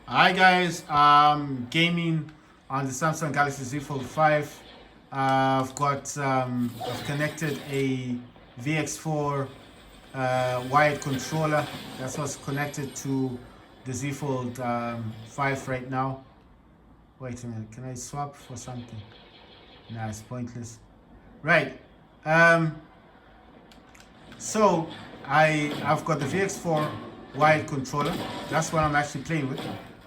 Hi guys, gaming on the Samsung Galaxy Z Fold 5. I've connected a VX4 wired controller. That's what's connected to the Z Fold 5 right now. Wait a minute, can I swap for something? Nah, it's pointless. Right. Um, so I've got the VX4 wired controller. That's what I'm actually playing with.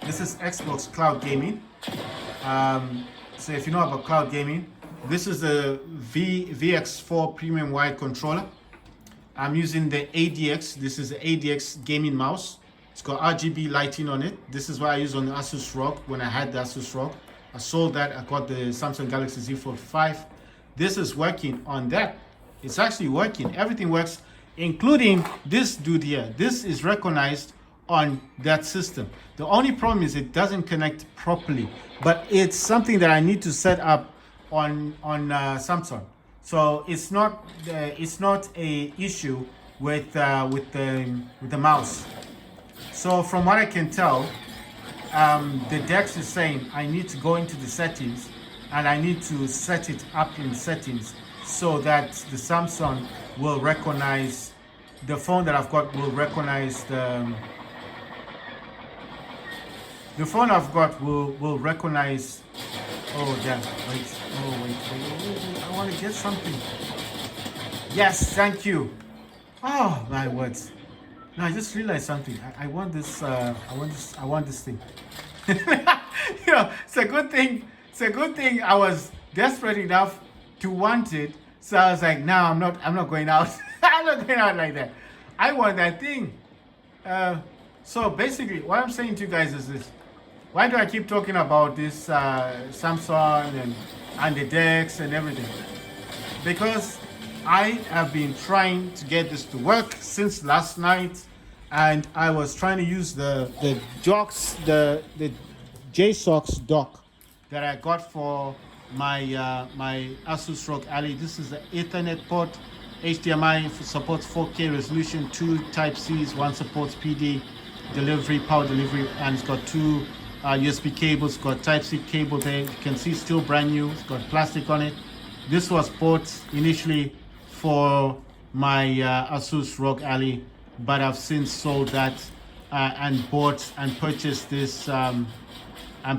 This is Xbox Cloud Gaming. So if you know about cloud gaming, this is the VX4 premium wired controller. I'm using the ADX. This is the ADX gaming mouse. It's got RGB lighting on it. This is what I use on the Asus ROG when I had the Asus ROG. I sold that. I got the Samsung Galaxy Z Fold 5. This is working on that. It's actually working. Everything works, including this dude here. This is recognized on that system. The only problem is it doesn't connect properly, but it's something that I need to set up on Samsung. So it's not a issue with the mouse. So from what I can tell, the DEX is saying I need to go into the settings and I need to set it up in settings so that the Samsung will recognize the phone that I've got will recognize the phone I've got will recognize. Oh damn! Wait! I want to get something. Yes, thank you. Oh my words! No, I just realized something. I want this. I want this thing. It's a good thing. It's a good thing. I was desperate enough to want it, so I was like, "No, I'm not. I'm not going out. I'm not going out like that. I want that thing." So basically, what I'm saying to you guys is this: why do I keep talking about this Samsung and the DEX and everything? Because I have been trying to get this to work since last night, and I was trying to use the docks, the JSOX dock that I got for my Asus ROG Ally. This is the Ethernet port. HDMI supports 4K resolution, 2 Type Cs, 1 supports PD delivery, power delivery, and it's got 2 USB cables. It's got Type C cable there. You can see still brand new. It's got plastic on it. This was bought initially for my Asus ROG Ally, but I've since sold that and bought and purchased this. I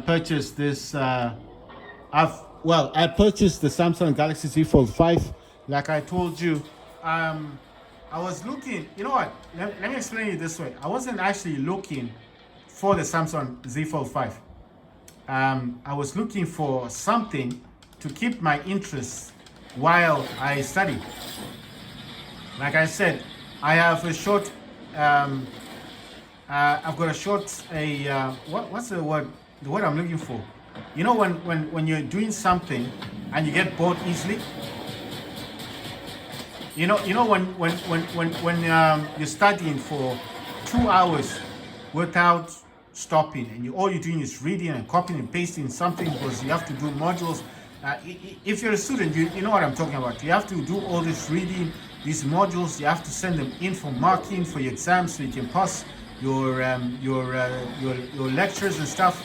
purchased the Samsung Galaxy Z Fold 5. Like I told you, I was looking. You know what? Let me explain it this way. I wasn't actually looking for the Samsung Z Fold 5. I was looking for something to keep my interest while I study. Like I said, I have a short. I've got a short. What's the word? The word I'm looking for. You know when you're doing something and you get bored easily. You know when you're studying for 2 hours without stopping, and all you're doing is reading and copying and pasting something because you have to do modules. If you're a student, you know what I'm talking about. You have to do all this reading, these modules. You have to send them in for marking for your exams so you can pass your lectures and stuff.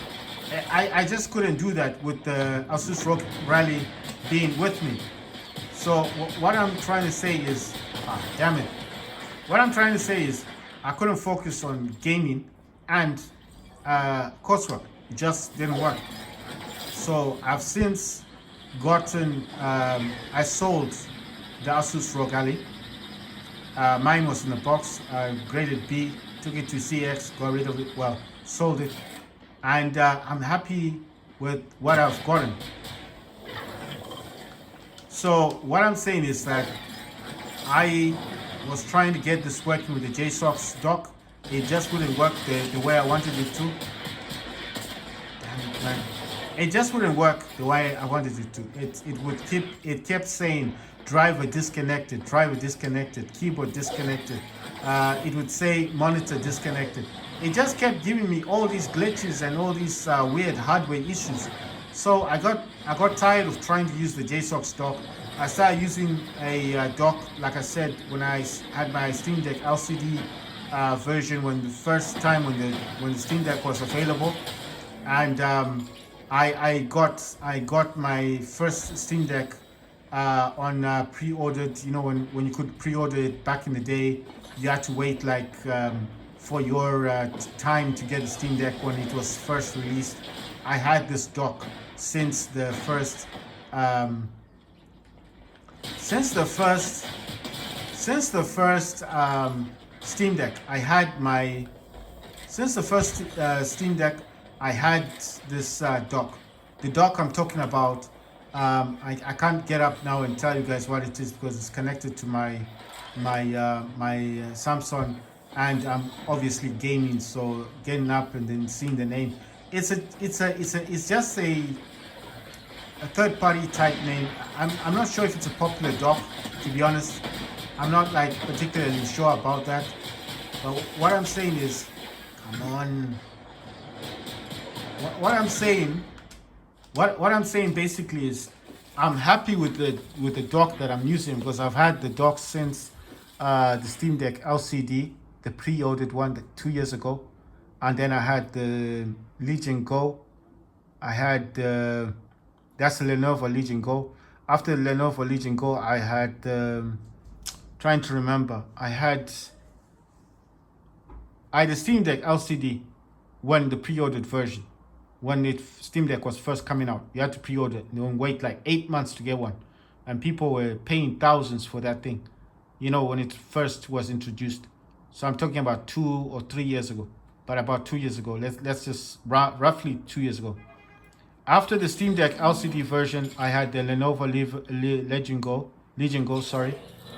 I just couldn't do that with the Asus ROG Rally being with me. So what I'm trying to say is, damn it. What I'm trying to say is, I couldn't focus on gaming and coursework. It just didn't work. So I've since gotten. I sold the Asus ROG Ally. Mine was in the box. Graded B. Took it to CX. Got rid of it. Well, sold it, and I'm happy with what I've gotten. So what I'm saying is that I was trying to get this working with the JSOX dock. It just wouldn't work the way I wanted it to. Damn it, man. It just wouldn't work the way I wanted it to. It kept saying driver disconnected, keyboard disconnected. It would say monitor disconnected. It just kept giving me all these glitches and all these weird hardware issues. So I got tired of trying to use the JSOX dock. I started using a dock, like I said, when I had my Steam Deck LCD version when the first time when the Steam Deck was available, and I got my first Steam Deck on pre-ordered. You know, when you could pre-order it back in the day, you had to wait like for your time to get the Steam Deck when it was first released. I had this dock since the first um, since the first Steam Deck. I had my since the first Steam Deck. I had this dock. The dock I'm talking about. I can't get up now and tell you guys what it is because it's connected to my Samsung, and I'm obviously gaming. So getting up and then seeing the name, it's just a third party type name. I'm not sure if it's a popular dock, to be honest. I'm not like particularly sure about that. But what I'm saying is, come on. What I'm saying, what I'm saying basically is, I'm happy with the dock that I'm using because I've had the dock since the Steam Deck LCD, the pre-ordered one 2 years ago, and then I had the Legion Go. I had that's the Lenovo Legion Go. After the Lenovo Legion Go, I had trying to remember. I had the Steam Deck LCD when the pre-ordered version. When the Steam Deck was first coming out, you had to pre-order it. You don't wait like 8 months to get one, and people were paying thousands for that thing. You know, when it first was introduced. So I'm talking about 2 or 3 years ago, but about 2 years ago. Let's just roughly 2 years ago. After the Steam Deck LCD version, I had the Lenovo Legion Go. Sorry.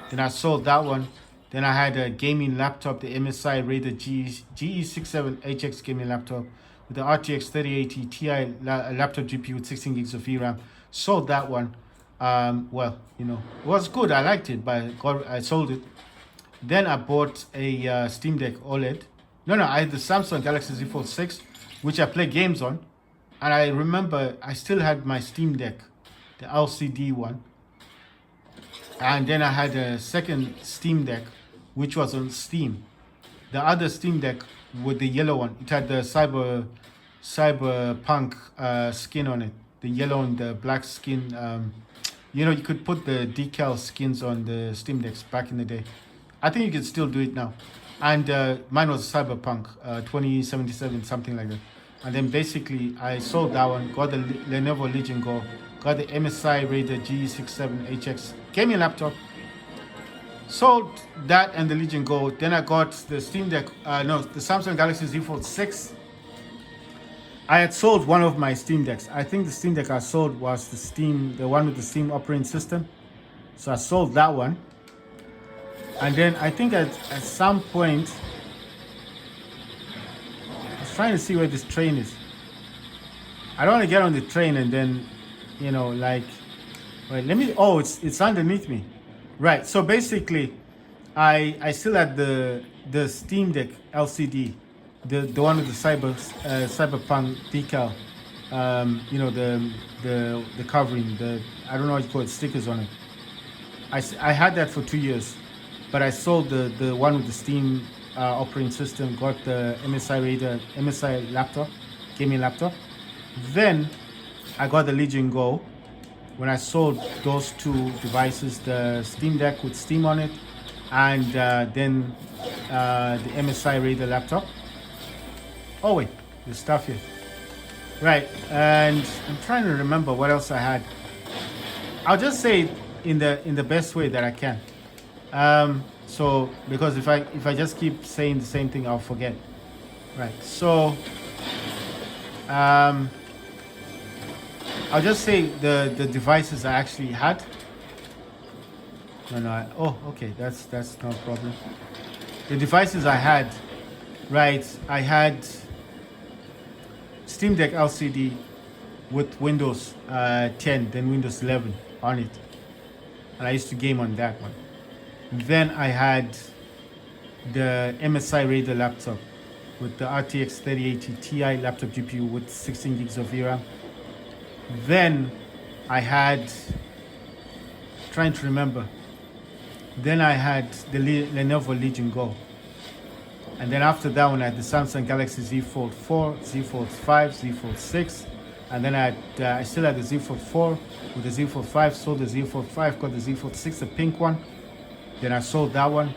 Then I sold that one. Then I had a gaming laptop, the MSI Raider GE67HX gaming laptop with the RTX 3080 Ti laptop GPU with 16 gigs of VRAM. Sold that one. Well, you know, it was good. I liked it, but I sold it. Then I bought a Steam Deck OLED. No, I had the Samsung Galaxy Z Fold 6, which I play games on. And I remember I still had my Steam Deck, the LCD one. And then I had a second Steam Deck, which was on Steam. The other Steam Deck with the yellow one, it had the cyberpunk skin on it. The yellow and the black skin. You know, you could put the decal skins on the Steam Decks back in the day. I think you can still do it now. And mine was cyberpunk 2077, something like that. And then basically I sold that one, got the Lenovo Legion Go, got the MSI Raider GE67HX gaming laptop, sold that and the Legion Go. Then I got the Steam Deck, the Samsung Galaxy Z Fold 6. I had sold one of my Steam Decks. I think the Steam Deck I sold was the one with the Steam operating system. So I sold that one. And then I think at some point, I was trying to see where this train is. I don't want to get on the train and then, you know, like, wait, it's underneath me. Right, so basically, I still had the Steam Deck LCD, the one with the cyberpunk decal, you know, the covering, I don't know what you call it, stickers on it. I had that for 2 years, but I sold the one with the Steam operating system, got the MSI Raider, MSI laptop, gaming laptop. Then I got the Legion Go. When I sold those two devices, the Steam Deck with Steam on it, and then the MSI Raider laptop. Oh wait, there's stuff here. Right, and I'm trying to remember what else I had. I'll just say it in the best way that I can. So because if I just keep saying the same thing, I'll forget. Right, so I'll just say the devices I actually had. Okay, that's no problem. The devices I had, right? I had Steam Deck LCD with Windows 10, then Windows 11 on it, and I used to game on that one. Then I had the MSI Raider laptop with the RTX 3080 Ti laptop GPU with 16 gigs of VRAM. Then I had, trying to remember, then I had the Lenovo Legion Go. And then after that one, I had the Samsung Galaxy Z Fold 4, Z Fold 5, Z Fold 6. And then I still had the Z Fold 4 with the Z Fold 5, sold the Z Fold 5, got the Z Fold 6, the pink one. Then I sold that one.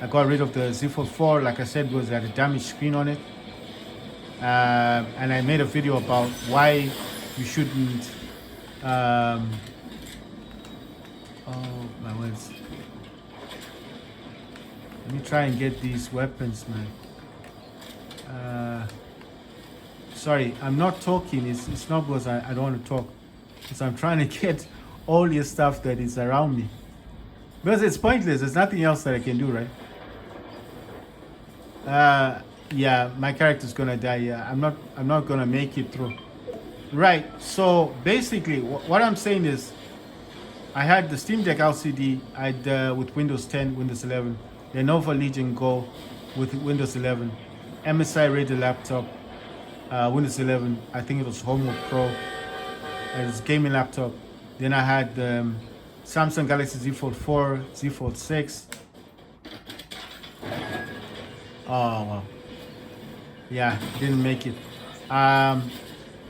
I got rid of the Z Fold 4, like I said, because it had a damaged screen on it. And I made a video about why you shouldn't. Oh my words. Let me try and get these weapons, man. Sorry, I'm not talking. It's not because I don't want to talk. Because I'm trying to get all your stuff that is around me. Because it's pointless. There's nothing else that I can do, right? Yeah, my character's gonna die. Yeah, I'm not gonna make it through. Right. So basically, what I'm saying is, I had the Steam Deck LCD. I had with Windows 10, Windows 11, Lenovo Legion Go with Windows 11, MSI Raider laptop, Windows 11. I think it was Homework Pro. It was gaming laptop. Then I had Samsung Galaxy Z Fold 4, Z Fold 6. Oh wow. Yeah, didn't make it.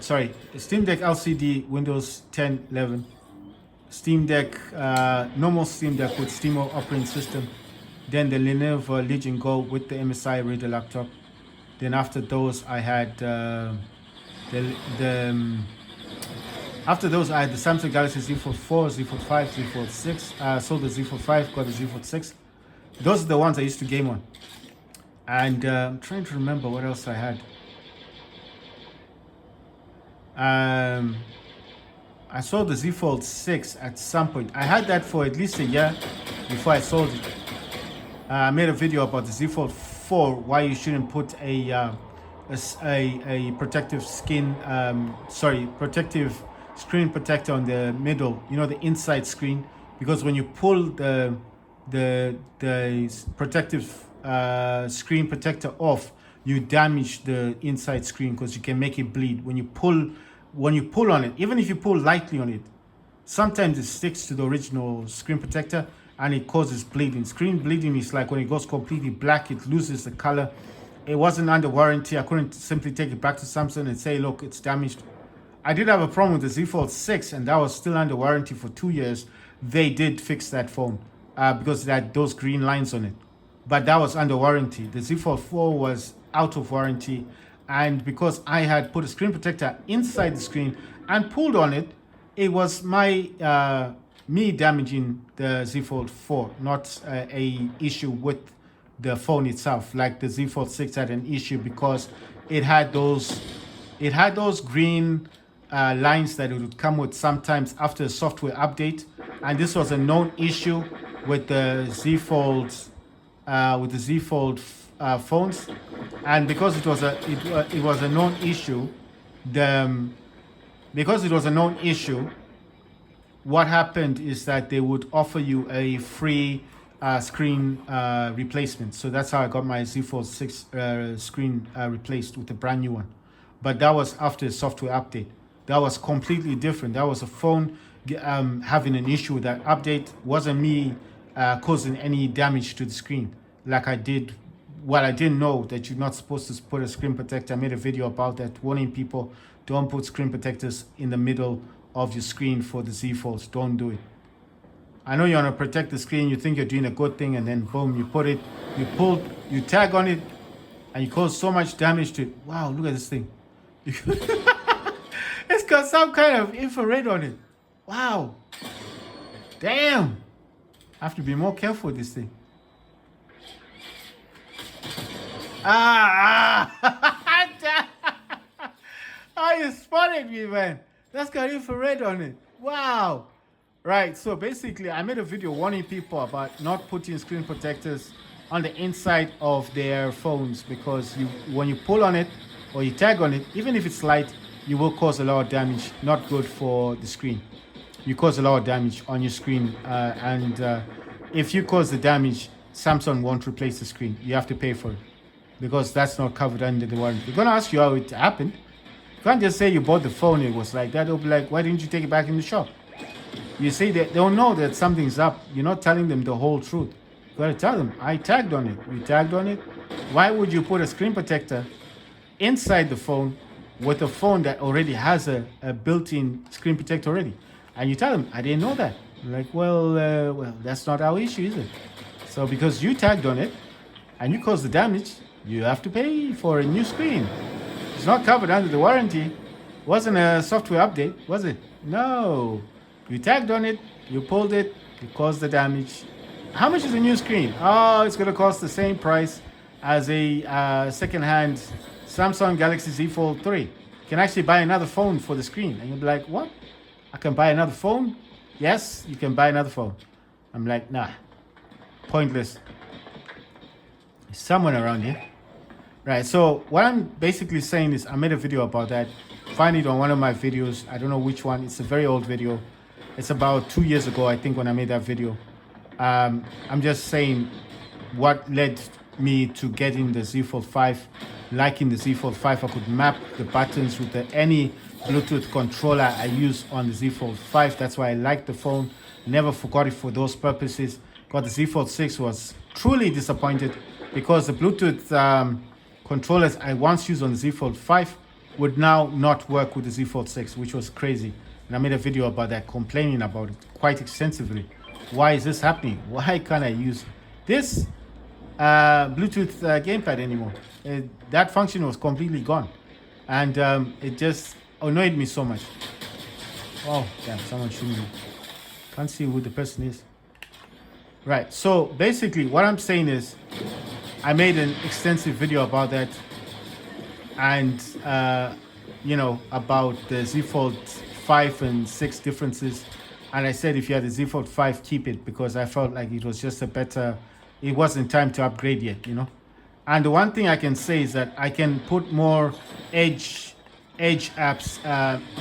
Sorry, Steam Deck LCD, Windows 10, 11. Steam Deck, normal Steam Deck with SteamOS operating system. Then the Lenovo Legion Go with the MSI Raider laptop. Then after those, I had after those, I had the Samsung Galaxy Z Fold 4, Z Fold 5, Z Fold 6. Sold the Z Fold 5, got the Z Fold 6. Those are the ones I used to game on. And I'm trying to remember what else I had. I sold the Z Fold 6 at some point. I had that for at least a year before I sold it. I made a video about the Z Fold 4, why you shouldn't put a protective protective screen protector on the middle, the inside screen, because when you pull the protective screen protector off, you damage the inside screen because you can make it bleed when you pull on it. Even if you pull lightly on it, sometimes it sticks to the original screen protector and it causes bleeding. Screen bleeding is like when it goes completely black, it loses the color. It wasn't under warranty. I couldn't simply take it back to Samsung and say, look, it's damaged. I did have a problem with the Z Fold 6 and that was still under warranty for 2 years. They did fix that phone because it had those green lines on it. But that was under warranty. The Z Fold 4 was out of warranty. And because I had put a screen protector inside the screen and pulled on it, it was my me damaging the Z Fold 4, not a issue with the phone itself. Like the Z Fold 6 had an issue because it had those green lines that it would come with sometimes after a software update. And this was a known issue with the Z Folds. Phones, and because it was a known issue, what happened is that they would offer you a free screen replacement. So that's how I got my Z Fold 6 screen replaced with a brand new one. But that was after a software update. That was completely different. That was a phone having an issue with that update. Wasn't me causing any damage to the screen like I did. Well, I didn't know that you're not supposed to put a screen protector. I made a video about that, warning people, don't put screen protectors in the middle of your screen for the Z Folds. Don't do it. I know you want to protect the screen, you think you're doing a good thing, and then boom, you put it, you tag on it, and you cause so much damage to it. Wow, look at this thing. It's got some kind of infrared on it. Wow. Damn. I have to be more careful with this thing. Oh, you spotted me, man. That's got infrared on it. Wow. Right, so basically, I made a video warning people about not putting screen protectors on the inside of their phones because when you pull on it or you tag on it, even if it's light, you will cause a lot of damage. Not good for the screen. You cause a lot of damage on your screen, and if you cause the damage, Samsung won't replace the screen. You have to pay for it, because that's not covered under the warranty. They're going to ask you how it happened. You can't just say you bought the phone, it was like that. They'll be like, why didn't you take it back in the shop? You see, they don't know that something's up. You're not telling them the whole truth. You got to tell them, I tagged on it. We tagged on it. Why would you put a screen protector inside the phone with a phone that already has a built-in screen protector already? And you tell them, I didn't know that. Like, well, that's not our issue, is it? So because you tagged on it and you caused the damage, you have to pay for a new screen. It's not covered under the warranty. Wasn't a software update, was it? No. You tagged on it, you pulled it, you caused the damage. How much is a new screen? Oh, it's going to cost the same price as a second-hand Samsung Galaxy Z Fold 3. You can actually buy another phone for the screen. And you'll be like, what? I can buy another phone? Yes, you can buy another phone. I'm like, nah, pointless. There's someone around here. Right, so what I'm basically saying is I made a video about that. Find it on one of my videos. I don't know which one. It's a very old video. It's about 2 years ago, I think, when I made that video. I'm just saying what led me to getting the Z Fold 5. Liking the Z Fold 5, I could map the buttons with any Bluetooth controller I use on the Z Fold 5. That's why I like the phone. Never forgot it for those purposes. Got the Z Fold 6, was truly disappointed because the Bluetooth controllers I once used on the Z Fold 5 would now not work with the Z Fold 6, which was crazy. And I made a video about that, complaining about it quite extensively. Why is this happening? Why can't I use this Bluetooth gamepad anymore? That function was completely gone. And it just annoyed me so much. Oh, damn, someone shooting me. Can't see who the person is. Right, so basically what I'm saying is I made an extensive video about that. And, you know, about the Z Fold 5 and 6 differences. And I said, if you had a Z Fold 5, keep it, because I felt like it was just a better, it wasn't time to upgrade yet, you know. And the one thing I can say is that I can put more edge apps,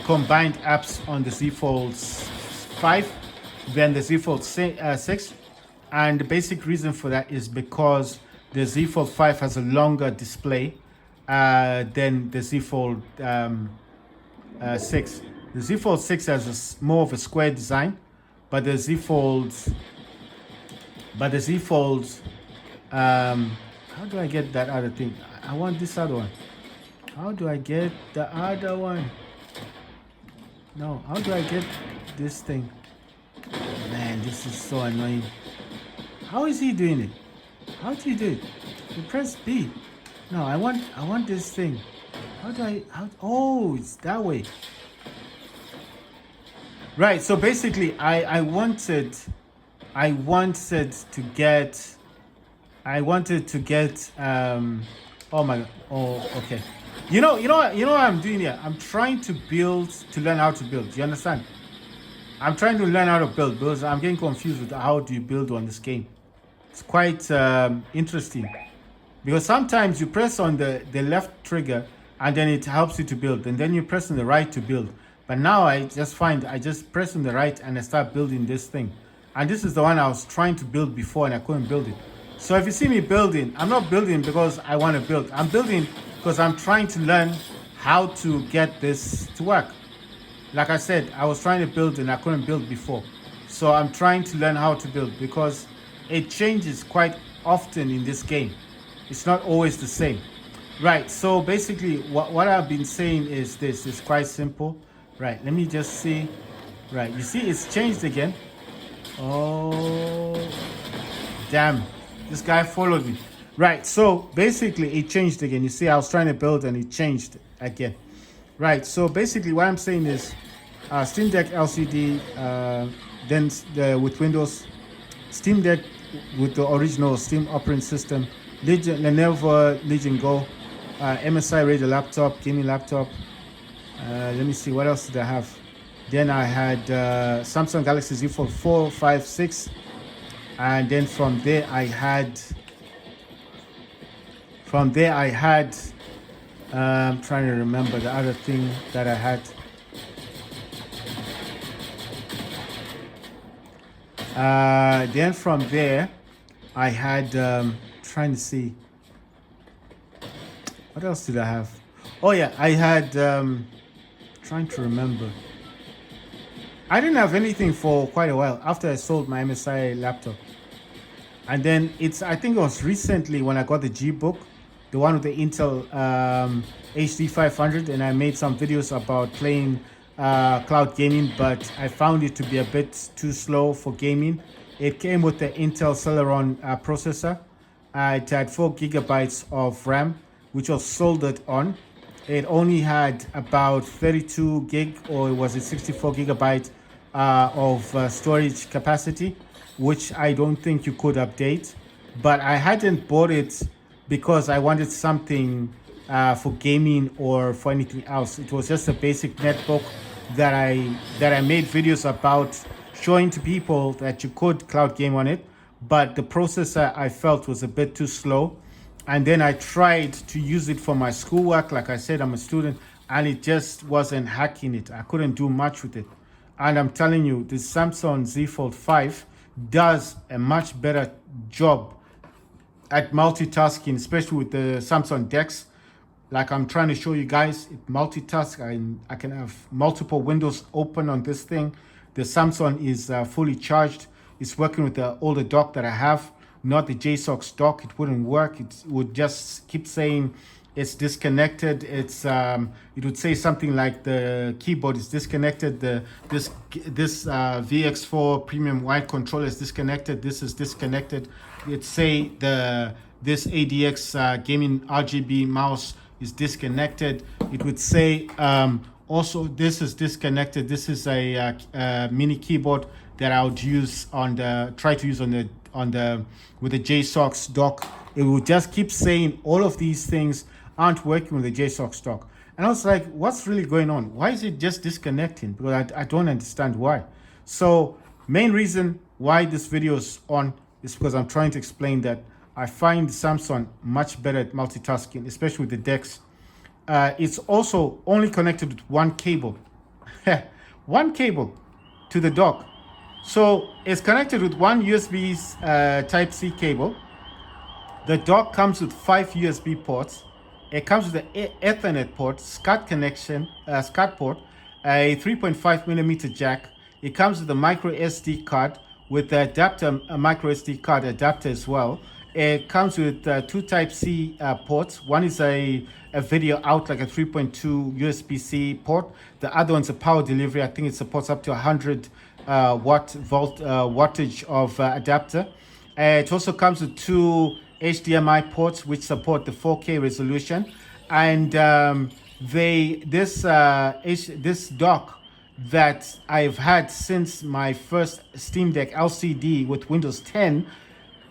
combined apps on the Z Fold 5 than the Z Fold 6. And the basic reason for that is because the Z Fold 5 has a longer display than the Z Fold 6. The Z Fold 6 has more of a square design, but the Z Fold, how do I get that other thing? I want this other one. How do I get the other one? No, how do I get this thing? Man, this is so annoying. How is he doing it? How do you do it? You press B. No, I want this thing. How do I, oh, it's that way. Right, so basically I wanted to get oh my god, oh okay. You know what I'm doing here? I'm trying to learn how to build. Do you understand? I'm trying to learn how to build because I'm getting confused with how do you build on this game. It's quite interesting because sometimes you press on the left trigger and then it helps you to build, and then you press on the right to build. But now I just press on the right and I start building this thing. And this is the one I was trying to build before and I couldn't build it. So if you see me building, I'm not building because I want to build. I'm building because I'm trying to learn how to get this to work. Like I said, I was trying to build and I couldn't build before. So I'm trying to learn how to build because it changes quite often in this game. It's not always the same. Right, so basically what I've been saying is this. It's quite simple. Right, let me just see. Right, you see it's changed again. Oh, damn. This guy followed me. Right, so basically it changed again. You see I was trying to build and it changed again. Right, so basically what I'm saying is Steam Deck LCD, then with Windows, Steam Deck with the original Steam operating system, Lenovo Legion Go, MSI Radio laptop, gaming laptop. Let me see, what else did I have? Then I had Samsung Galaxy Z Fold 4, 5, 6. And then from there I had I'm trying to remember the other thing that I had. Then from there I had trying to see, what else did I have? Oh yeah, I had trying to remember. I didn't have anything for quite a while after I sold my MSI laptop. And then I think it was recently when I got the G Book the one with the Intel HD 500, and I made some videos about playing cloud gaming, but I found it to be a bit too slow for gaming. It came with the Intel Celeron processor. It had 4 gigabytes of RAM, which was soldered on. It only had about 32 gig, or was it 64 gigabyte of storage capacity, which I don't think you could update. But I hadn't bought it because I wanted something for gaming or for anything else. It was just a basic netbook that I made videos about, showing to people that you could cloud game on it, but the processor I felt was a bit too slow. And then I tried to use it for my schoolwork. Like I said, I'm a student, and it just wasn't hacking it. I couldn't do much with it. And I'm telling you, the Samsung Z Fold 5 does a much better job at multitasking, especially with the Samsung DEX. Like I'm trying to show you guys, it multitask. I can have multiple windows open on this thing. The Samsung is fully charged. It's working with the older dock that I have, not the JSOX dock. It wouldn't work. It would just keep saying it's disconnected. It would say something like the keyboard is disconnected. This VX4 premium wide controller is disconnected. This is disconnected. It'd say this ADX gaming RGB mouse is disconnected. It would say also this is disconnected. This is a mini keyboard that I would use with the JSOX dock. It would just keep saying all of these things aren't working with the JSOX dock. And I was like, what's really going on? Why is it just disconnecting? Because I don't understand why. So main reason why this video is on is because I'm trying to explain that I find Samsung much better at multitasking, especially with the DEX. It's also only connected with one cable. One cable to the dock. So it's connected with one USB Type-C cable. The dock comes with 5 USB ports. It comes with an Ethernet port, SCART connection, SCART port, a 3.5 millimeter jack. It comes with a micro SD card with the adapter, a micro SD card adapter as well. It comes with 2 Type-C ports. One is a video out, like a 3.2 USB-C port. The other one's a power delivery. I think it supports up to 100 wattage of adapter. It also comes with 2 HDMI ports which support the 4K resolution. And this dock that I've had since my first Steam Deck LCD with Windows 10,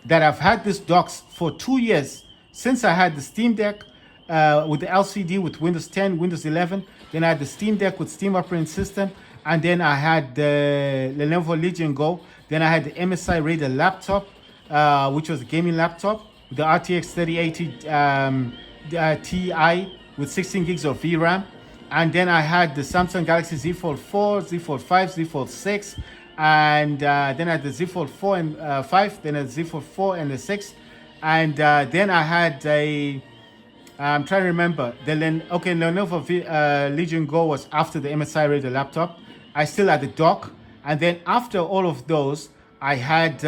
that I've had this dock for 2 years, since I had the Steam Deck with the LCD with Windows 10, Windows 11, then I had the Steam Deck with Steam operating system, and then I had the Lenovo Legion Go, then I had the MSI Raider laptop, which was a gaming laptop, the RTX 3080 Ti with 16 gigs of VRAM, and then I had the Samsung Galaxy Z Fold 4, Z Fold 5, Z Fold 6, and then I had the Z Fold 4 and 5, then a Z Fold 4 and a 6, and then I had I'm trying to remember, Lenovo Legion Go was after the MSI Raider laptop. I still had the dock, and then after all of those, I had,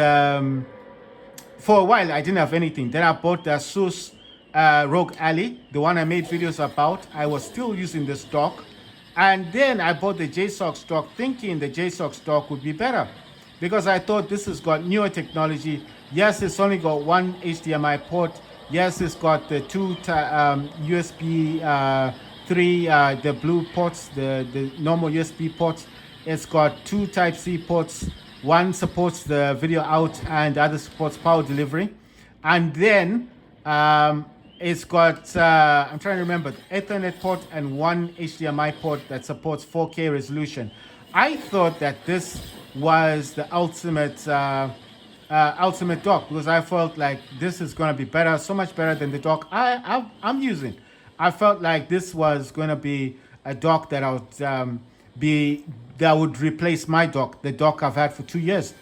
for a while I didn't have anything. Then I bought the Asus Rogue Ally, the one I made videos about. I was still using this dock. And then I bought the JSOX dock, thinking the JSOX dock would be better, because I thought this has got newer technology. Yes, it's only got one HDMI port. Yes, it's got the 2 USB 3, the blue ports, the normal USB ports. It's got 2 Type-C ports. One supports the video out and the other supports power delivery. And then it's got, I'm trying to remember, Ethernet port and 1 HDMI port that supports 4K resolution. I thought that this was the ultimate dock, because I felt like this is going to be better, so much better than the dock I'm using. I felt like this was going to be a dock that would replace my dock, the dock I've had for 2 years.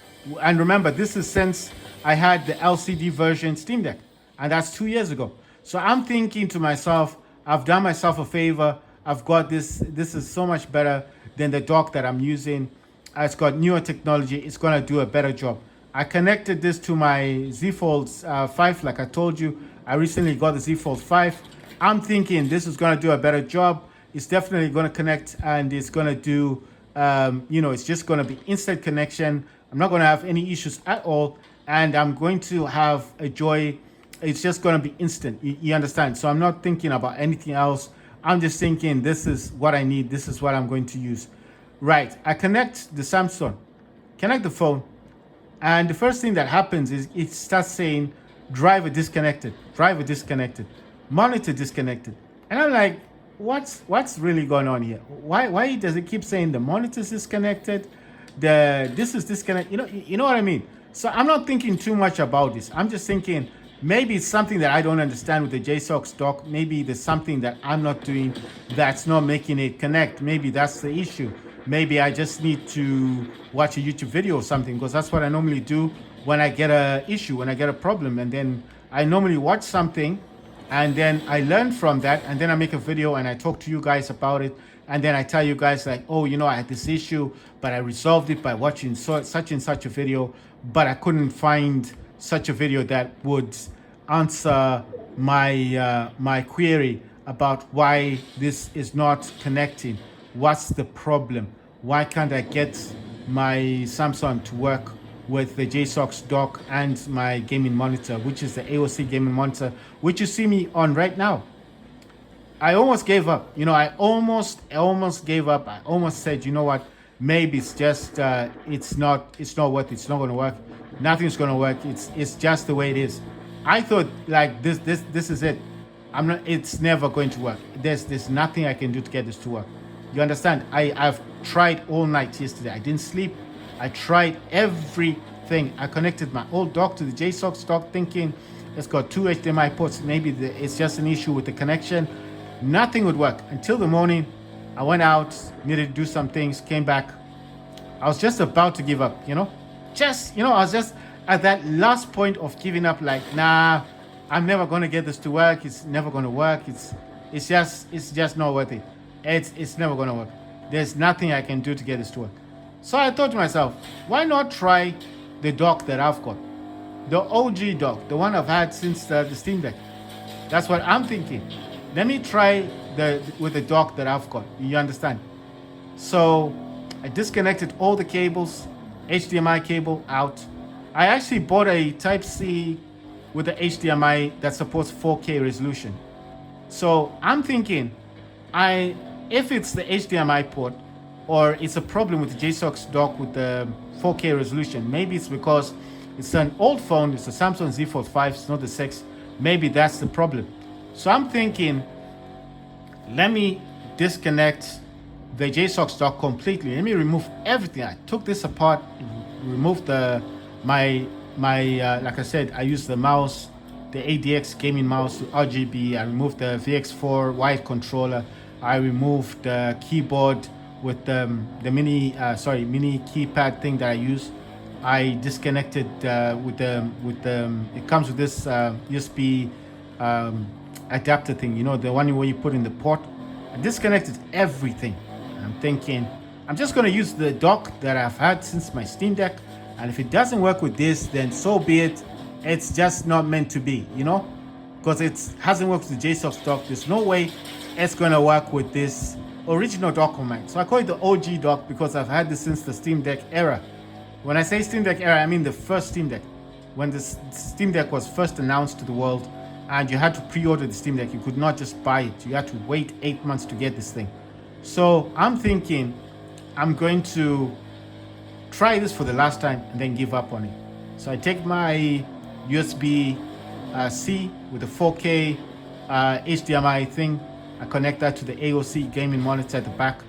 And remember, this is since I had the LCD version Steam Deck, and that's 2 years ago. So I'm thinking to myself, I've done myself a favor. I've got this. This is so much better than the dock that I'm using. It's got newer technology. It's going to do a better job. I connected this to my Z Fold 5, like I told you. I recently got the Z Fold 5. I'm thinking this is going to do a better job. It's definitely going to connect, and it's going to do, it's just going to be instant connection. I'm not going to have any issues at all, and I'm going to have a joy. It's just going to be instant. You understand? So I'm not thinking about anything else. I'm just thinking this is what I need. This is what I'm going to use. Right. I connect the Samsung, connect the phone, and the first thing that happens is it starts saying driver disconnected, monitor disconnected. And I'm like, what's really going on here? Why does it keep saying the monitor's disconnected? This is disconnected. You know what I mean? So I'm not thinking too much about this. I'm just thinking maybe it's something that I don't understand with the JSOX dock. Maybe there's something that I'm not doing that's not making it connect. Maybe that's the issue. Maybe I just need to watch a YouTube video or something, because that's what I normally do when I get a issue, when I get a problem. And then I normally watch something, and then I learn from that, and then I make a video and I talk to you guys about it. And then I tell you guys like, oh, I had this issue, but I resolved it by watching such and such a video, but I couldn't find such a video that would answer my query about why this is not connecting. What's the problem? Why can't I get my Samsung to work with the JSOX dock and my gaming monitor, which is the AOC gaming monitor, which you see me on right now? I almost gave up. I almost gave up. I almost said, you know what? Maybe it's just it's not worth it. It's not going to work. Nothing's going to work. It's just the way it is. I thought like this is it. It's never going to work. There's nothing I can do to get this to work. You understand? I've tried all night yesterday. I didn't sleep. I tried everything. I connected my old dock to the JSOX dock, thinking it's got 2 HDMI ports. Maybe it's just an issue with the connection. Nothing would work until the morning. I went out, needed to do some things, came back. I was just about to give up, I was just at that last point of giving up, like, nah, I'm never going to get this to work. It's never going to work. It's just not worth it. It's never going to work. There's nothing I can do to get this to work. So I thought to myself, why not try the dock that I've got? The OG dock, the one I've had since the Steam Deck. That's what I'm thinking. Let me try with the dock that I've got. You understand? So I disconnected all the cables, HDMI cable out. I actually bought a Type-C with the HDMI that supports 4K resolution. So I'm thinking, if it's the HDMI port, or it's a problem with the JSOX dock with the 4K resolution, maybe it's because it's an old phone, it's a Samsung Z Fold 5, it's not the 6. Maybe that's the problem. So I'm thinking, let me disconnect the JSOX dock completely. Let me remove everything. I took this apart, removed my like I said, I used the mouse, the ADX gaming mouse, RGB. I removed the VX4 wide controller. I removed the keyboard with the mini keypad thing that I use. I disconnected with the it comes with this USB adapter thing, the one where you put in the port. I disconnected everything. I'm thinking I'm just going to use the dock that I've had since my Steam Deck, and if it doesn't work with this, then so be it. It's just not meant to be, because it hasn't worked with the JSOX dock. There's no way it's going to work with this original dock of mine. So I call it the OG dock because I've had this since the Steam Deck era. When I say Steam Deck era, I mean the first Steam Deck. When the Steam Deck was first announced to the world and you had to pre-order the Steam Deck, you could not just buy it. You had to wait 8 months to get this thing. So I'm thinking I'm going to try this for the last time and then give up on it. So I take my USB-C with the 4K HDMI thing. I connect that to the AOC gaming monitor at the back.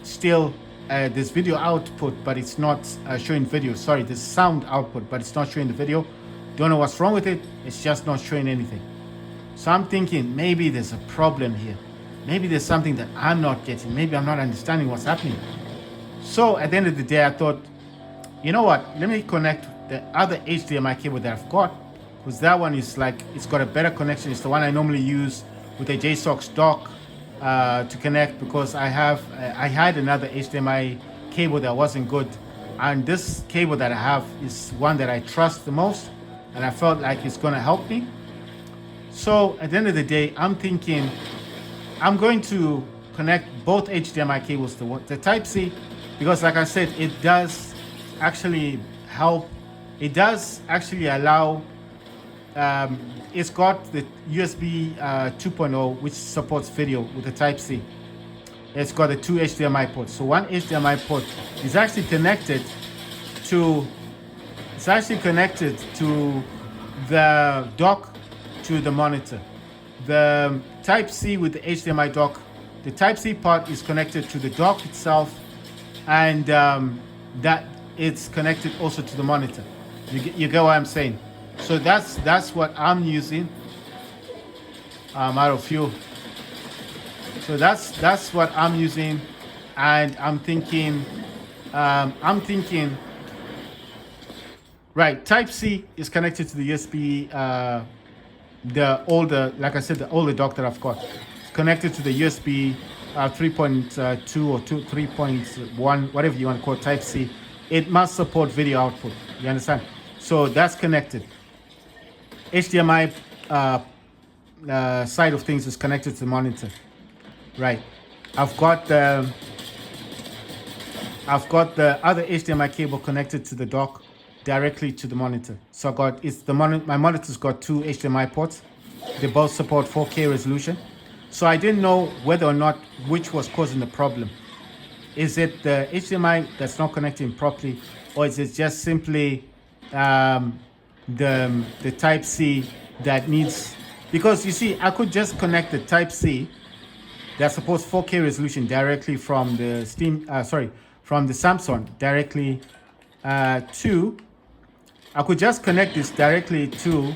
Still, there's video output, but it's not showing video. Sorry, there's sound output, but it's not showing the video. Don't know what's wrong with it. It's just not showing anything. So I'm thinking maybe there's a problem here. Maybe there's something that I'm not getting. Maybe I'm not understanding what's happening. So at the end of the day, I thought, you know what? Let me connect the other HDMI cable that I've got, because that one is like, it's got a better connection. It's the one I normally use with a JSOX dock to connect, because I had another HDMI cable that wasn't good, And this cable that I have is one that I trust the most, and I felt like it's going to help me. So at the end of the day, I'm thinking I'm going to connect both HDMI cables to the Type-C, because like I said, it does actually help. It does actually allow, it's got the USB 2.0, which supports video with the Type-C. It's got the 2 HDMI ports. So one HDMI port is actually connected to, the dock to the monitor. The Type-C with the HDMI dock, the Type-C part is connected to the dock itself, and that it's connected also to the monitor. You get what I'm saying? So that's what I'm using. I'm out of fuel. So that's what I'm using, and I'm thinking, right, Type-C is connected to the USB, the older, like I said, the older dock that I've got. It's connected to the USB 3.2 or 3.1, whatever you want to call it, Type-C. It must support video output, you understand? So that's connected. HDMI side of things is connected to the monitor. Right, I've got the other HDMI cable connected to the dock directly to the monitor. So my monitor's got 2 HDMI ports. They both support 4K resolution. So I didn't know whether or not which was causing the problem. Is it the HDMI that's not connecting properly, or is it just simply the Type-C that needs? Because you see, I could just connect the Type-C that supports 4K resolution directly from the from the Samsung directly to. I could just connect this directly to.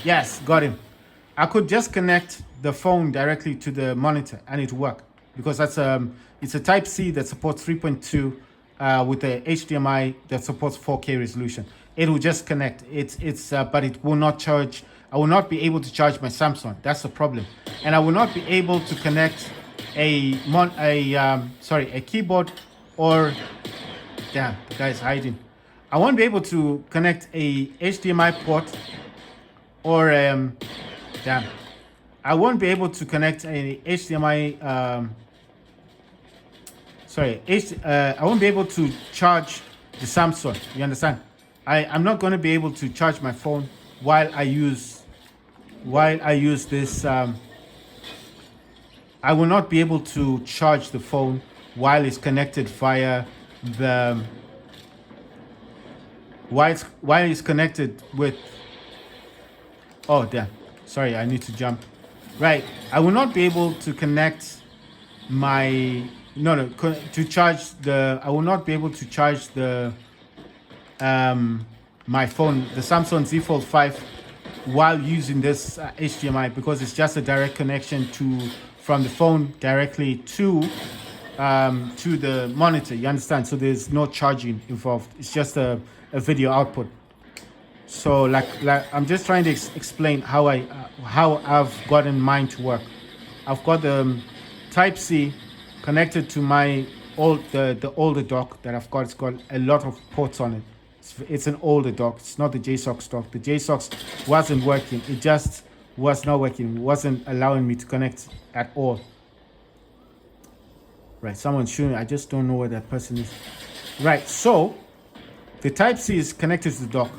Yes, got him. I could just connect the phone directly to the monitor and it work, because that's it's a Type-C that supports 3.2 with the HDMI that supports 4K resolution. It will just connect. But it will not charge. I will not be able to charge my Samsung. That's the problem. And I will not be able to connect a keyboard, or damn, the guy's hiding. I won't be able to connect a HDMI port, or damn, I won't be able to connect a HDMI. I won't be able to charge the Samsung. You understand? I'm not going to be able to charge my phone while I use this. I will not be able to charge the phone while it's connected via the. While it's connected with. Oh damn! Sorry, I need to jump. Right, I will not be able to connect my to charge the. I will not be able to charge the my phone, the Samsung Z Fold 5, while using this HDMI, because it's just a direct connection from the phone directly to the monitor. You understand? So there's no charging involved. It's just a video output. So like I'm just trying to explain how I've gotten mine to work. I've got the Type-C connected to my the older dock that I've got. It's got a lot of ports on it. It's an older dock. It's not the JSOX dock. The JSOX wasn't working. It just was not working. It wasn't allowing me to connect at all. Right, someone's shooting. I just don't know where that person is. Right, so the Type-C is connected to the dock.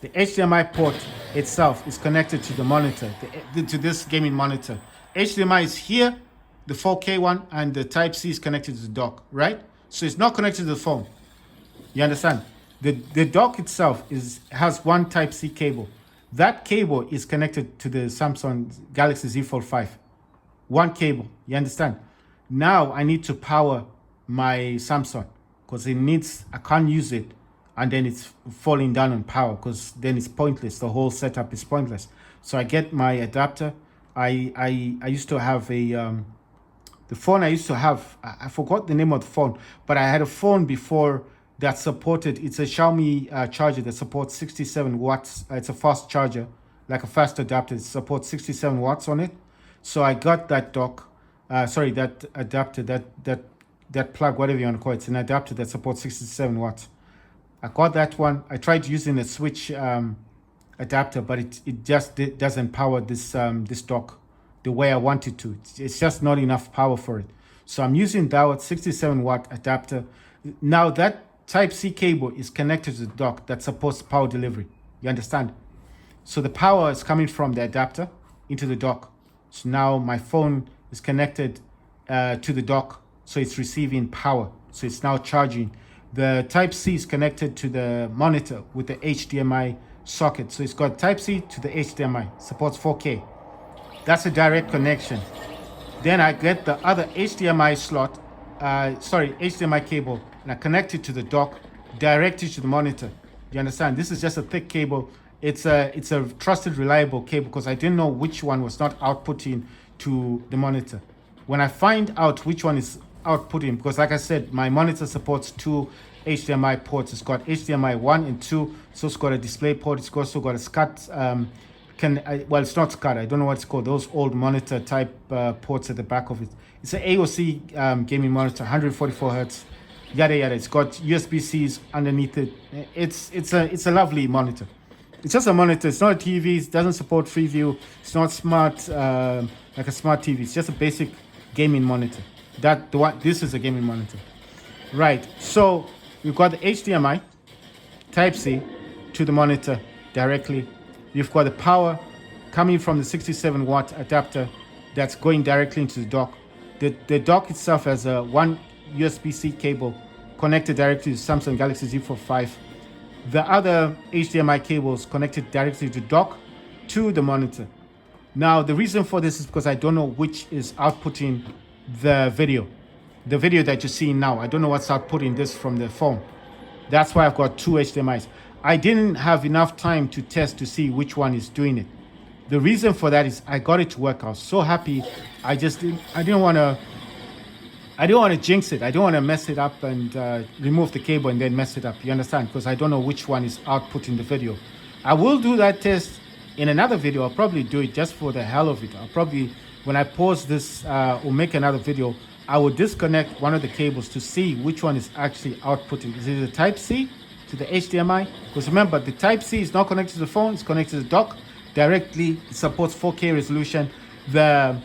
The HDMI port itself is connected to the monitor, to this gaming monitor. HDMI is here, the 4K one, and the Type-C is connected to the dock, right? So it's not connected to the phone. You understand? The dock itself has one Type-C cable. That cable is connected to the Samsung Galaxy Z Fold 5. One cable, you understand? Now I need to power my Samsung, because I can't use it and then it's falling down on power, because then it's pointless. The whole setup is pointless. So I get my adapter. I used to have the phone I used to have, I forgot the name of the phone, but I had a phone before that supported, it's a Xiaomi charger that supports 67 watts. It's a fast charger, like a fast adapter. It supports 67 watts on it. So I got that dock, that adapter, that that plug, whatever you want to call it. It's an adapter that supports 67 watts. I got that one. I tried using a switch adapter, but it just doesn't power this this dock the way I want it to. It's just not enough power for it. So I'm using that 67 watt adapter. Now that Type-C cable is connected to the dock that supports power delivery. You understand? So the power is coming from the adapter into the dock. So now my phone is connected to the dock, so it's receiving power. So it's now charging. The Type-C is connected to the monitor with the HDMI socket. So it's got Type-C to the HDMI, supports 4K. That's a direct connection. Then I get the other HDMI slot, HDMI cable, and I connect it to the dock, directly to the monitor. You understand? This is just a thick cable. It's a trusted, reliable cable because I didn't know which one was not outputting to the monitor. When I find out which one is outputting, because like I said, my monitor supports 2 HDMI ports. It's got HDMI 1 and 2, so it's got a display port. It's also got a SCART. Well, it's not SCART. I don't know what it's called. Those old monitor type ports at the back of it. It's an AOC gaming monitor, 144 hertz. Yada yada. It's got USB-Cs underneath it. It's a lovely monitor. It's just a monitor. It's not a TV. It doesn't support Freeview. It's not smart like a smart TV. It's just a basic gaming monitor. This is a gaming monitor, right? So we've got the HDMI Type-C to the monitor directly. You've got the power coming from the 67 watt adapter that's going directly into the dock. The dock itself has a one USB-C cable connected directly to Samsung Galaxy Z Fold 5. The other HDMI cables connected directly to the dock to the monitor. Now, the reason for this is because I don't know which is outputting the video. The video that you're seeing now, I don't know what's outputting this from the phone. That's why I've got 2 HDMIs. I didn't have enough time to test to see which one is doing it. The reason for that is I got it to work. I was so happy. I didn't want to jinx it. I don't want to mess it up and remove the cable and then mess it up. You understand? Because I don't know which one is outputting the video. I will do that test in another video. I'll probably do it just for the hell of it. I'll probably, when I pause this or make another video, I will disconnect one of the cables to see which one is actually outputting. Is it the Type-C to the HDMI? Because remember, the Type-C is not connected to the phone. It's connected to the dock directly. It supports 4K resolution. The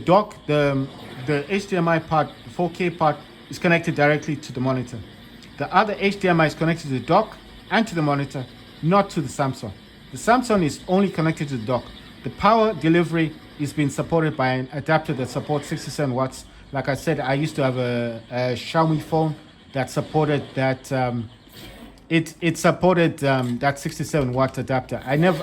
dock, the HDMI part, the 4K part, is connected directly to the monitor. The other HDMI is connected to the dock and to the monitor, not to the Samsung. The Samsung is only connected to the dock. The power delivery is being supported by an adapter that supports 67 watts. Like I said, I used to have a Xiaomi phone that supported that. It supported that 67 watt adapter.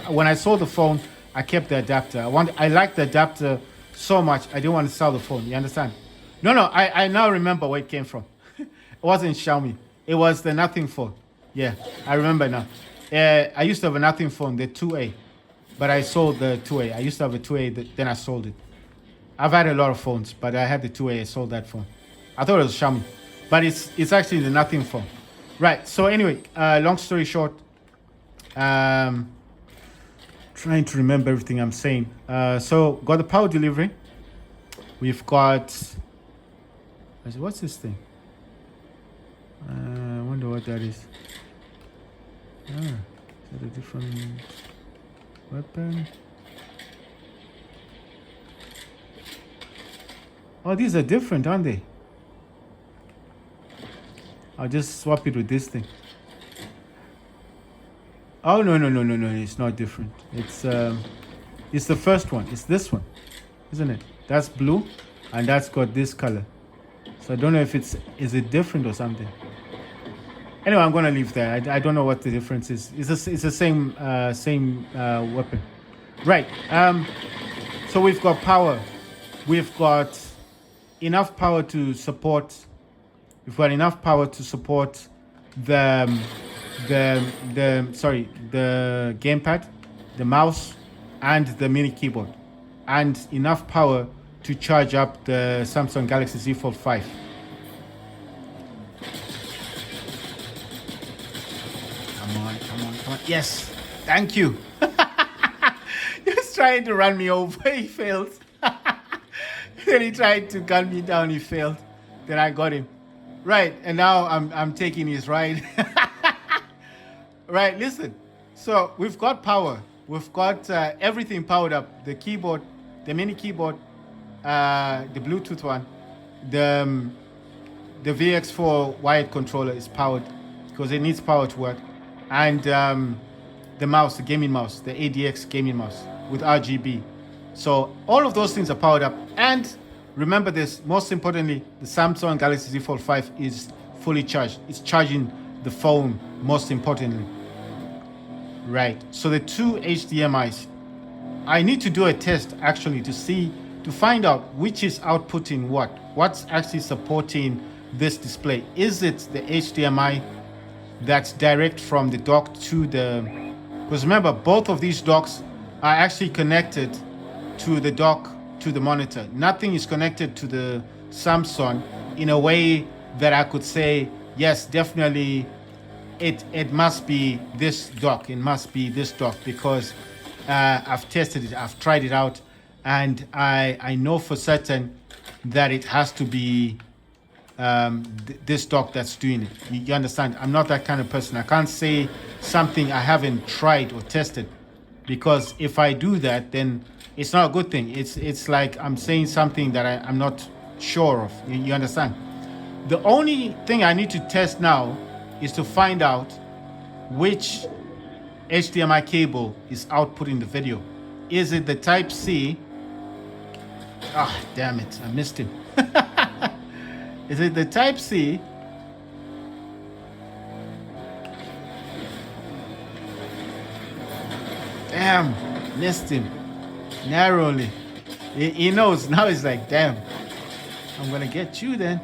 When I saw the phone, I kept the adapter. I liked the adapter so much, I didn't want to sell the phone. You understand? No, I now remember where it came from. It wasn't Xiaomi. It was the Nothing phone. Yeah, I remember now. I used to have a Nothing phone, the 2A, but I sold the 2A. I used to have a 2A, then I sold it. I've had a lot of phones, but I had the 2A. I sold that phone. I thought it was Xiaomi, but it's actually the Nothing phone. Right. So anyway, long story short, trying to remember everything I'm saying. So got the power delivery. We've got. What's this thing? I wonder what that is. Is that a different weapon? Oh, these are different, aren't they? I'll just swap it with this thing. Oh, no, it's not different. It's the first one. It's this one, isn't it? That's blue, and that's got this color. So I don't know if is it different or something. Anyway, I'm gonna leave there. I don't know what the difference is. It's the same weapon, right? So we've got power. We've got enough power to support. We've got enough power to support the gamepad, the mouse, and the mini keyboard, and enough power to charge up the Samsung Galaxy Z Fold 5. Come on. Yes, thank you. He was trying to run me over. He failed. Then he tried to gun me down. He failed. Then I got him. Right, and now I'm taking his ride. Right, listen. So we've got power. We've got everything powered up. The keyboard, the mini keyboard, the Bluetooth one, the the VX4 wired controller is powered because it needs power to work, and the mouse, the gaming mouse, the ADX gaming mouse with RGB. So all of those things are powered up. And remember this, most importantly, the Samsung Galaxy Z Fold 5 is fully charged. It's charging the phone most importantly. Right. So the two HDMIs. I need to do a test actually to find out which is outputting what. What's actually supporting this display? Is it the HDMI that's direct from the dock to the, because remember both of these docks are actually connected to the dock to the monitor. Nothing is connected to the Samsung in a way that I could say yes, definitely it must be this dock. It must be this dock because I've tested it, I've tried it out, and I know for certain that it has to be this dock that's doing it. You understand? I'm not that kind of person. I can't say something I haven't tried or tested, because if I do that, then it's not a good thing. It's like I'm saying something that I'm not sure of. You understand? The only thing I need to test now is to find out which HDMI cable is outputting the video. Is it the Type C? Ah, damn it, I missed him. Is it the Type C? Damn, missed him narrowly. He knows now. He's like, damn, I'm gonna get you then.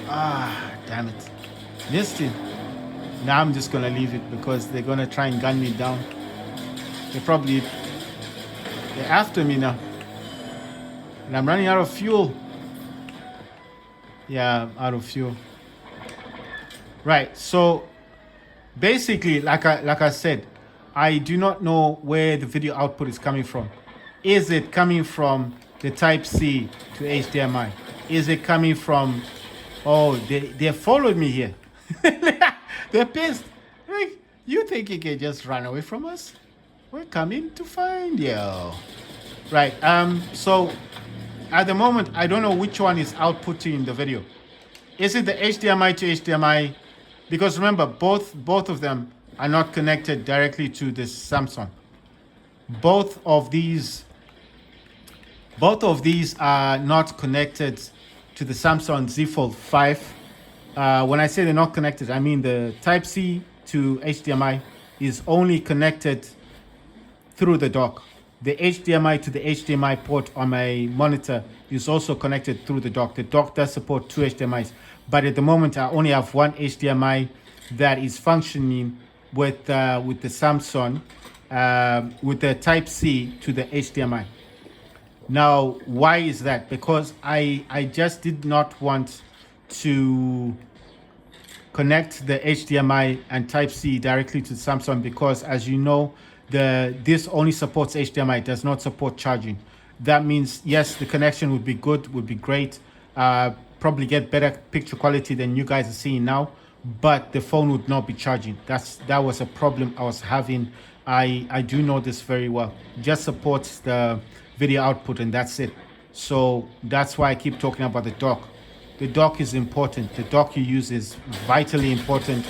Ah, damn it, missed him. Now I'm just gonna leave it because they're gonna try and gun me down. They're after me now, and I'm running out of fuel. Yeah, I'm out of fuel. Right. So basically, like I said, I do not know where the video output is coming from. Is it coming from the Type C to HDMI? Is it coming from? Oh, they followed me here. They're pissed. Like, you think you can just run away from us? We're coming to find you. Right. So at the moment, I don't know which one is outputting the video. Is it the HDMI to HDMI? Because remember, both of them are not connected directly to the Samsung. Both of these are not connected to the Samsung Z Fold 5. When I say they're not connected, I mean the Type C to HDMI is only connected through the dock. The HDMI to the HDMI port on my monitor is also connected through the dock. The dock does support two HDMIs, but at the moment I only have one HDMI that is functioning with the Samsung, with the Type C to the HDMI. Now, why is that? Because I just did not want to connect the HDMI and Type C directly to Samsung, because as you know, this only supports HDMI, it does not support charging. That means yes, the connection would be good, would be great, probably get better picture quality than you guys are seeing now, but the phone would not be charging. That was a problem I was having. I do know this very well. It just supports the video output and that's it. So that's why I keep talking about the dock. The dock is important. The dock you use is vitally important.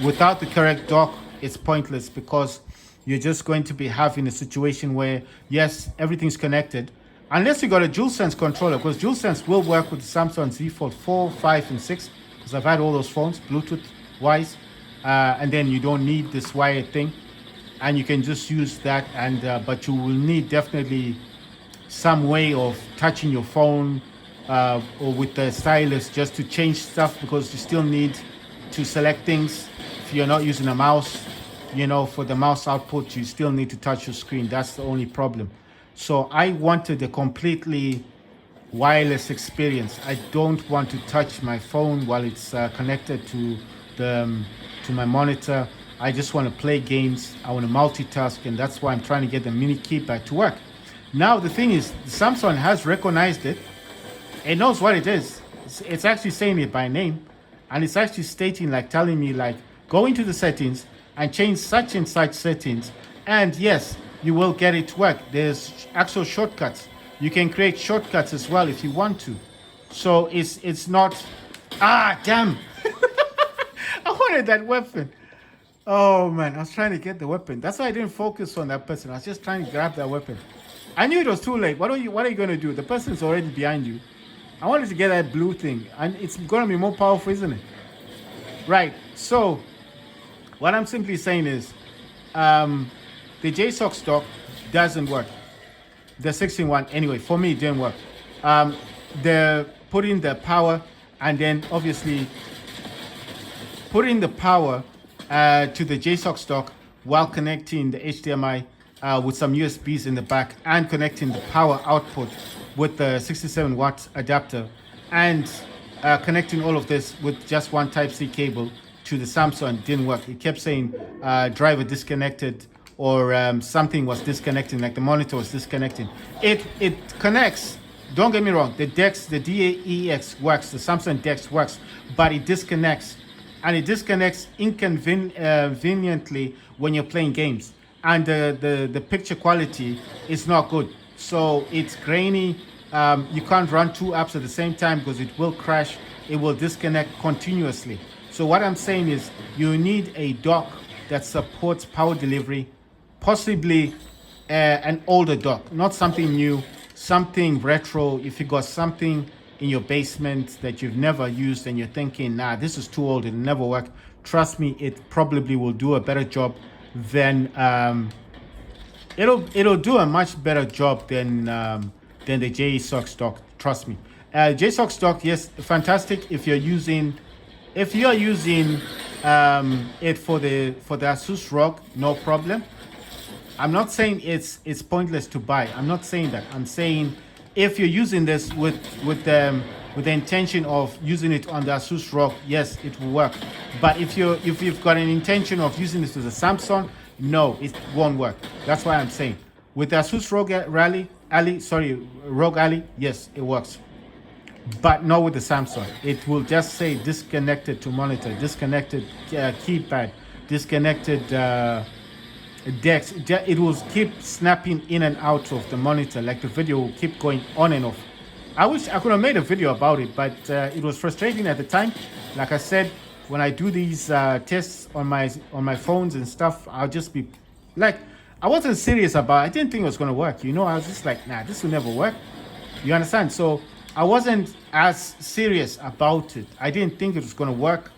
Without the correct dock, it's pointless, because you're just going to be having a situation where, yes, everything's connected, unless you got a DualSense controller, because DualSense will work with the Samsung Z Fold 4, 5, and 6, because I've had all those phones, Bluetooth-wise, and then you don't need this wired thing, and you can just use that, and but you will need definitely some way of touching your phone or with the stylus just to change stuff, because you still need to select things. If you're not using a mouse, you know, for the mouse output, you still need to touch your screen. That's the only problem. So I wanted a completely wireless experience. I don't want to touch my phone while it's connected to my monitor. I just want to play games. I want to multitask, and that's why I'm trying to get the mini keypad to work. Now the thing is, Samsung has recognized it. It knows what it is. it's actually saying it by name, and it's actually stating, like, telling me, like, go into the settings and change such and such settings, and yes, you will get it to work. There's actual shortcuts. You can create shortcuts as well if you want to. So it's not. Ah, damn! I wanted that weapon. Oh man, I was trying to get the weapon. That's why I didn't focus on that person. I was just trying to grab that weapon. I knew it was too late. What are you gonna do? The person's already behind you. I wanted to get that blue thing, and it's gonna be more powerful, isn't it? Right. So what I'm simply saying is, the JSOC stock doesn't work. The 16.1 anyway, for me, it didn't work. The putting the power, and then obviously putting the power to the JSOC stock while connecting the HDMI with some USBs in the back, and connecting the power output with the 67 watt adapter, and connecting all of this with just one Type-C cable to the Samsung didn't work. It kept saying driver disconnected, or something was disconnecting, like the monitor was disconnecting. It connects. Don't get me wrong. The DEX, the DEX works. The Samsung DEX works, but it disconnects, and it disconnects inconveniently when you're playing games, and the picture quality is not good. So it's grainy. You can't run two apps at the same time because it will crash. It will disconnect continuously. So what I'm saying is, you need a dock that supports power delivery, possibly an older dock, not something new, something retro. If you got something in your basement that you've never used and you're thinking, nah, this is too old, it'll never work, trust me, it probably will do a better job than it'll do a much better job than the JSOC stock. Trust me. JSOC stock, yes, fantastic if you're using it for the Asus ROG, no problem. I'm not saying it's pointless to buy. I'm not saying that. I'm saying if you're using this with the intention of using it on the Asus ROG, yes, it will work. But if you've got an intention of using this with a Samsung, no, it won't work. That's why I'm saying with the Asus ROG ROG Ally, yes, it works. But not with the Samsung. It will just say disconnected to monitor, disconnected keypad, disconnected DEX. It will keep snapping in and out of the monitor, like the video will keep going on and off. I wish I could have made a video about it, but it was frustrating at the time. Like I said, when I do these tests on my phones and stuff, I'll just be like, I wasn't serious about it. I didn't think it was going to work. I was just like, nah, this will never work. You understand? So I wasn't as serious about it. I didn't think it was going to work.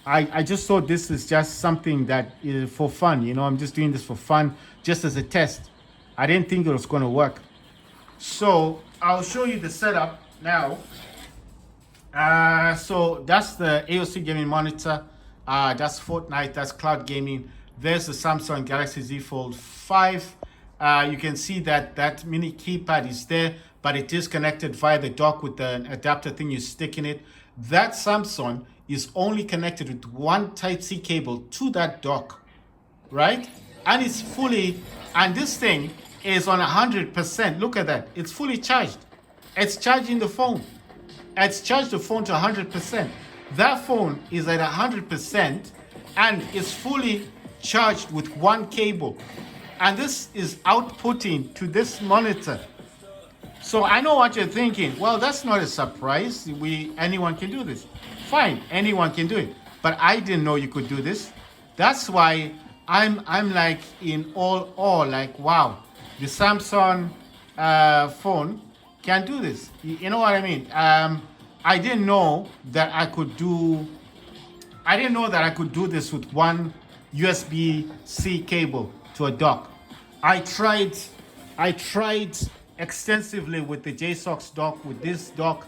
I just thought this is just something that is for fun. I'm just doing this for fun, just as a test. I didn't think it was going to work. So I'll show you the setup now. So that's the AOC gaming monitor. That's Fortnite. That's cloud gaming. There's the Samsung Galaxy Z Fold 5. You can see that mini keypad is there, but it is connected via the dock with the adapter thing you stick in it. That Samsung is only connected with one Type-C cable to that dock, right? And it's fully, and this thing is on 100%. Look at that. It's fully charged. It's charging the phone. It's charged the phone to 100%. That phone is at 100% and is fully charged with one cable. And this is outputting to this monitor. So I know what you're thinking. Well, that's not a surprise. Anyone can do this. Fine, anyone can do it. But I didn't know you could do this. That's why I'm like in awe, like, wow, the Samsung phone can do this. You know what I mean? I didn't know that I could do this with one USB-C cable to a dock. I tried extensively with the JSOC dock, with this dock.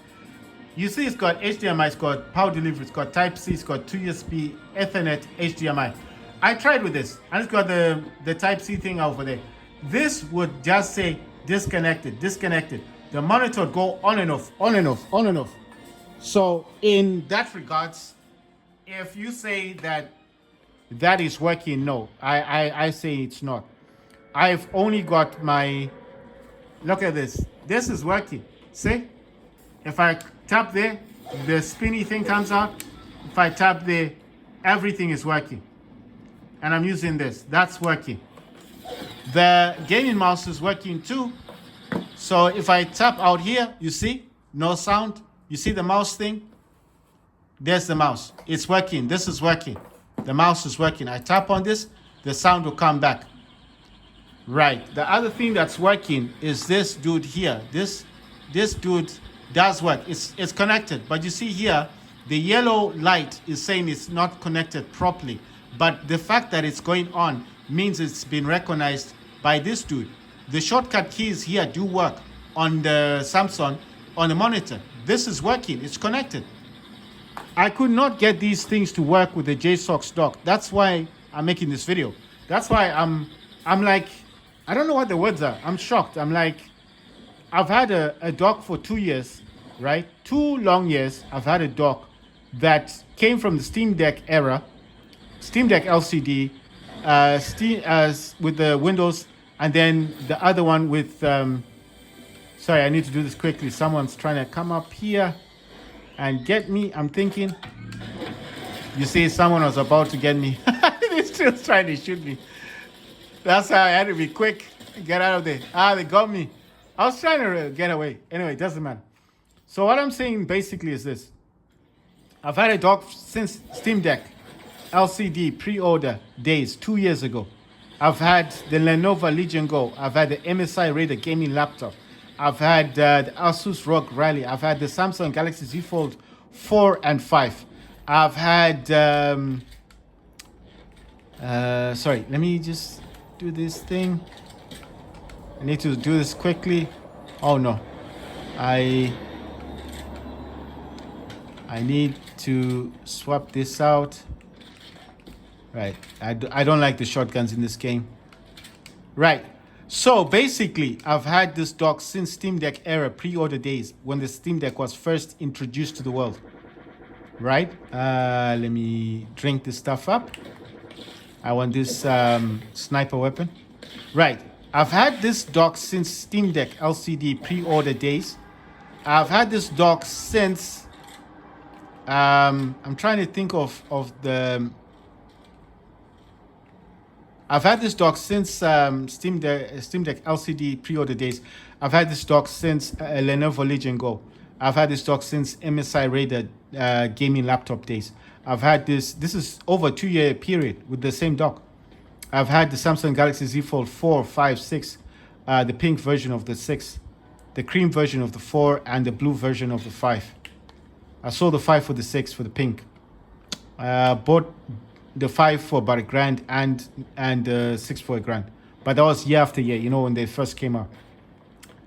You see, it's got HDMI, it's got power delivery, it's got Type-C, it's got 2 USB, Ethernet, HDMI. I tried with this, and it's got the Type-C thing over there. This would just say disconnected, disconnected. The monitor would go on and off, on and off, on and off. So in that regards, if you say that is working, no, I say it's not. I've only got my, look at this. This is working. See? If I tap there, the spinny thing comes out. If I tap there, everything is working. And I'm using this. That's working. The gaming mouse is working too. So if I tap out here, you see, no sound. You see the mouse thing? There's the mouse. It's working. This is working. The mouse is working. I tap on this, the sound will come back. Right. The other thing that's working is this dude here. This dude does work. It's connected. But you see here, the yellow light is saying it's not connected properly. But the fact that it's going on means it's been recognized by this dude. The shortcut keys here do work on the Samsung, on the monitor. This is working. It's connected. I could not get these things to work with the JSOX dock. That's why I'm making this video. That's why I'm like, I don't know what the words are. I'm shocked. I'm like, I've had a dock for 2 years, right? 2 long years. I've had a dock that came from the Steam Deck era, Steam Deck LCD, with the Windows, and then the other one with, sorry, I need to do this quickly. Someone's trying to come up here and get me. I'm thinking, you see, someone was about to get me. They're still trying to shoot me. That's how I had to be quick, get out of there. They got me. I was trying to get away. Anyway, it doesn't matter. So what I'm saying basically is this. I've had a dock since Steam Deck LCD pre-order days, 2 years ago. I've had the Lenovo Legion Go. I've had the MSI Raider gaming laptop. I've had the Asus ROG Rally. I've had the Samsung Galaxy Z Fold 4 and 5. I've had, sorry, let me just do this thing. I need to do this quickly. Oh no, I need to swap this out. Right, I don't like the shotguns in this game. Right, so basically, I've had this dock since Steam Deck era pre-order days, when the Steam Deck was first introduced to the world. Right, let me drink this stuff up. I want this sniper weapon. Right, I've had this dock since Steam Deck LCD pre-order days. I've had this dock since, I'm trying to think of the, I've had this dock since Steam Deck LCD pre-order days. I've had this dock since Lenovo Legion Go. I've had this dock since MSI Raider gaming laptop days. I've had this is over a 2-year period with the same dock. I've had the Samsung Galaxy Z Fold 4, 5, 6, the pink version of the 6, the cream version of the 4, and the blue version of the 5. I sold the 5 for the 6 for the pink. Bought the 5 for about $1,000 and the 6 for $1,000. But that was year after year, you know, when they first came out.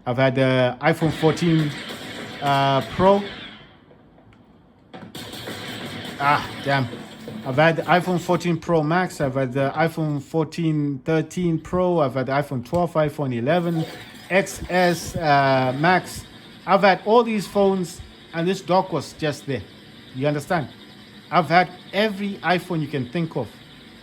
I've had the iPhone 14 Pro. Damn. I've had the iPhone 14 Pro Max. I've had the iPhone 14 13 Pro. I've had the iPhone 12, iPhone 11, XS Max. I've had all these phones, and this dock was just there. You understand? I've had every iPhone you can think of,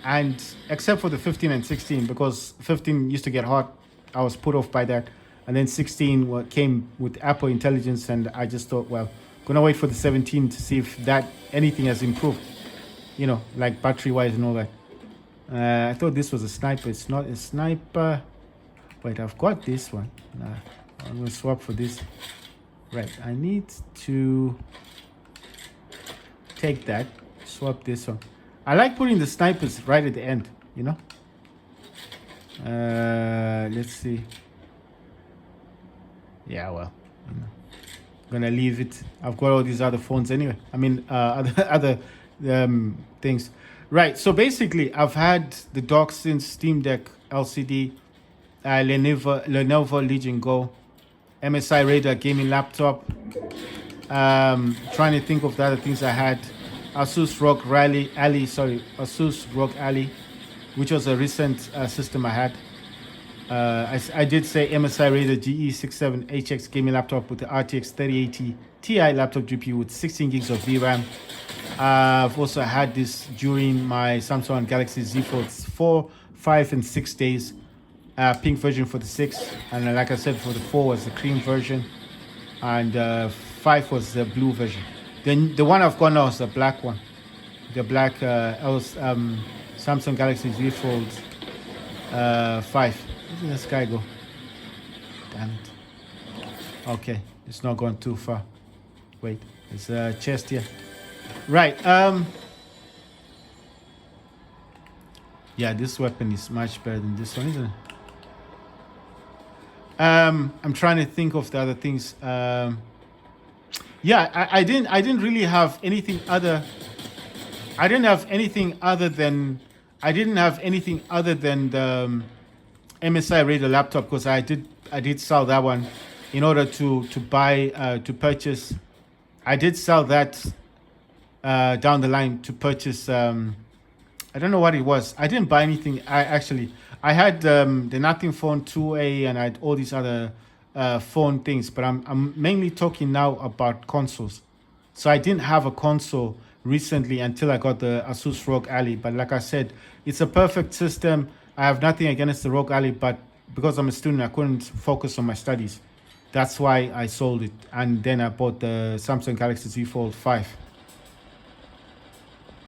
and except for the 15 and 16, because 15 used to get hot. I was put off by that. And then 16 came with Apple Intelligence, and I just thought, well, gonna wait for the 17 to see if anything has improved, you know, like battery wise and all that. I thought this was a sniper. It's not a sniper. Wait, I've got this one. I'm gonna swap for this. Right, I need to take that, swap this one. I like putting the snipers right at the end, you know. Let's see. Yeah, well, you know, gonna leave it. I've got all these other phones anyway. I mean, other things. Right. So basically, I've had the dock since Steam Deck LCD, Lenovo Legion Go, MSI Raider gaming laptop. Trying to think of the other things I had. Asus ROG Asus ROG Ally, which was a recent system I had. I did say MSI Raider GE67HX gaming laptop with the RTX 3080 Ti laptop GPU with 16 gigs of VRAM. I've also had this during my Samsung Galaxy Z Fold 4, 5, and 6 days. Pink version for the 6, and like I said, for the 4 was the cream version, and 5 was the blue version. Then the one I've got now is the black one, the black Samsung Galaxy Z Fold 5. Where did this guy go? Damn it. Okay, it's not going too far. Wait, there's a chest here. Right. Yeah, this weapon is much better than this one, isn't it? I'm trying to think of the other things. Yeah, I didn't really have anything other. I didn't have anything other than the MSI Raider laptop, because I did sell that one in order to purchase. I did sell that down the line to purchase. I don't know what it was. I didn't buy anything. I had the Nothing Phone 2A, and I had all these other phone things. But I'm mainly talking now about consoles. So I didn't have a console recently until I got the Asus ROG Ally. But like I said, it's a perfect system. I have nothing against the ROG Ally, but because I'm a student, I couldn't focus on my studies. That's why I sold it. And then I bought the Samsung Galaxy Z Fold 5.